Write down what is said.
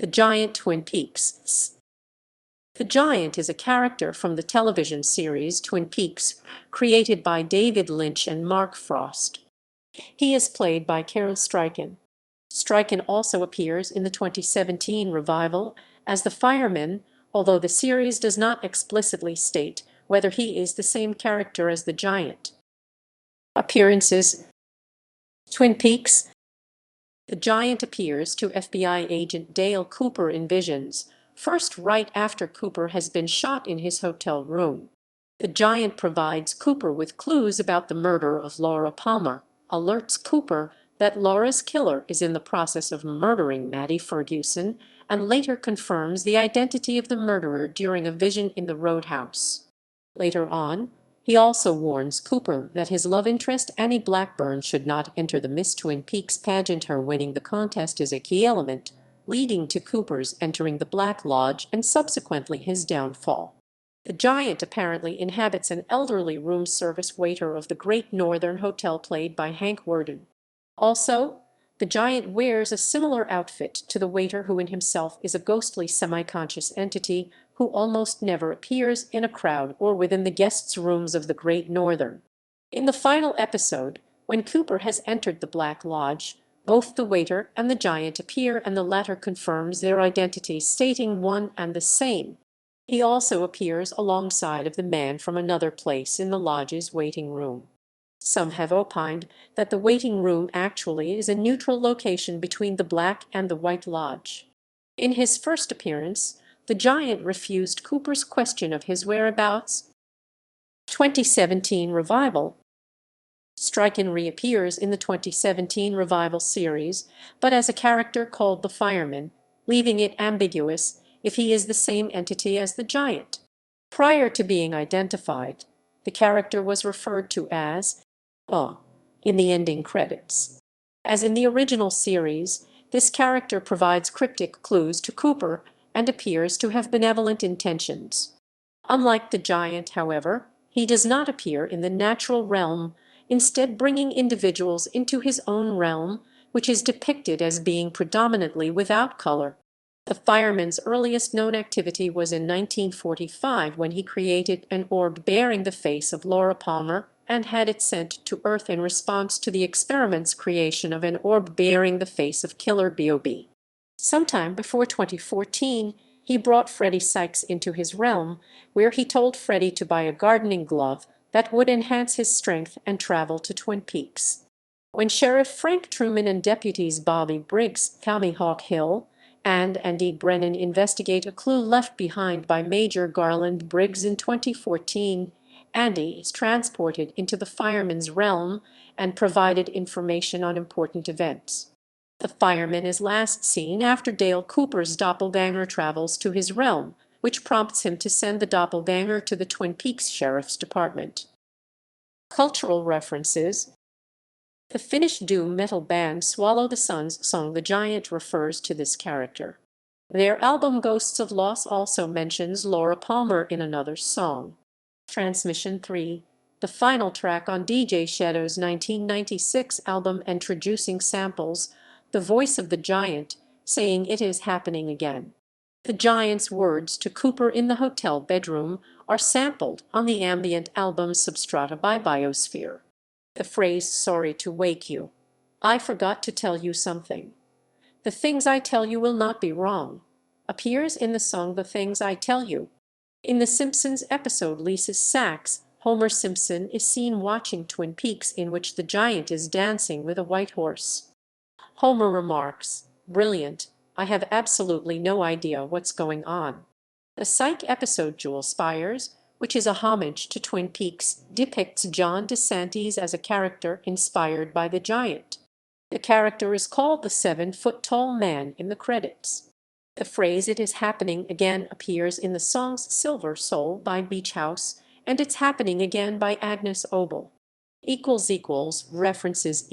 The Giant Twin Peaks. The Giant is a character from the television series Twin Peaks, created by David Lynch and Mark Frost. He is played by Carel Struycken. Struycken also appears in the 2017 revival as the Fireman, although the series does not explicitly state whether he is the same character as the Giant. Appearances: Twin Peaks. The Giant appears to FBI agent Dale Cooper in visions, first right after Cooper has been shot in his hotel room. The Giant provides Cooper with clues about the murder of Laura Palmer, alerts Cooper that Laura's killer is in the process of murdering Maddie Ferguson, and later confirms the identity of the murderer during a vision in the roadhouse. Later on, he also warns Cooper that his love interest Annie Blackburn should not enter the Miss Twin Peaks pageant. Her winning the contest is a key element, leading to Cooper's entering the Black Lodge and subsequently his downfall. The Giant apparently inhabits an elderly room service waiter of the Great Northern Hotel played by Hank Worden. Also, the Giant wears a similar outfit to the waiter, who in himself is a ghostly semi-conscious entity who almost never appears in a crowd or within the guests' rooms of the Great Northern. In the final episode, when Cooper has entered the Black Lodge, both the waiter and the Giant appear, and the latter confirms their identity, stating one and the same. He also appears alongside of the man from another place in the lodge's waiting room. Some have opined that the waiting room actually is a neutral location between the Black and the White Lodge. In his first appearance, the Giant refused Cooper's question of his whereabouts. 2017 revival. Struycken reappears in the 2017 revival series, but as a character called the Fireman, leaving it ambiguous if he is the same entity as the Giant. Prior to being identified, the character was referred to as in the ending credits. As in the original series, this character provides cryptic clues to Cooper and appears to have benevolent intentions. Unlike the Giant, however, he does not appear in the natural realm, instead bringing individuals into his own realm, which is depicted as being predominantly without color. The Fireman's earliest known activity was in 1945, when he created an orb bearing the face of Laura Palmer and had it sent to Earth in response to the experiment's creation of an orb bearing the face of Killer B.O.B. Sometime before 2014, he brought Freddie Sykes into his realm, where he told Freddie to buy a gardening glove that would enhance his strength and travel to Twin Peaks. When Sheriff Frank Truman and deputies Bobby Briggs, Tommy Hawk Hill, and Andy Brennan investigate a clue left behind by Major Garland Briggs in 2014, Andy is transported into the Fireman's realm and provided information on important events. The Fireman is last seen after Dale Cooper's doppelganger travels to his realm, which prompts him to send the doppelganger to the Twin Peaks Sheriff's Department. Cultural references. The Finnish doom metal band Swallow the Sun's song The Giant refers to this character. Their album Ghosts of Loss also mentions Laura Palmer in another song. Transmission 3, the final track on DJ Shadow's 1996 album, introducing samples, the voice of the Giant saying "It is happening again." The Giant's words to Cooper in the hotel bedroom are sampled on the ambient album Substrata by Biosphere. The phrase "sorry to wake you. I forgot to tell you something. The things I tell you will not be wrong" appears in the song The Things I Tell You. In The Simpsons episode Lisa's Sax, Homer Simpson is seen watching Twin Peaks, in which the Giant is dancing with a white horse. Homer remarks, "Brilliant, I have absolutely no idea what's going on." The Psych episode Jewel Spires, which is a homage to Twin Peaks, depicts John DeSantis as a character inspired by the Giant. The character is called the 7-foot-tall man in the credits. The phrase "It is happening again" appears in the songs Silver Soul by Beach House and It's Happening Again by Agnes Obel. References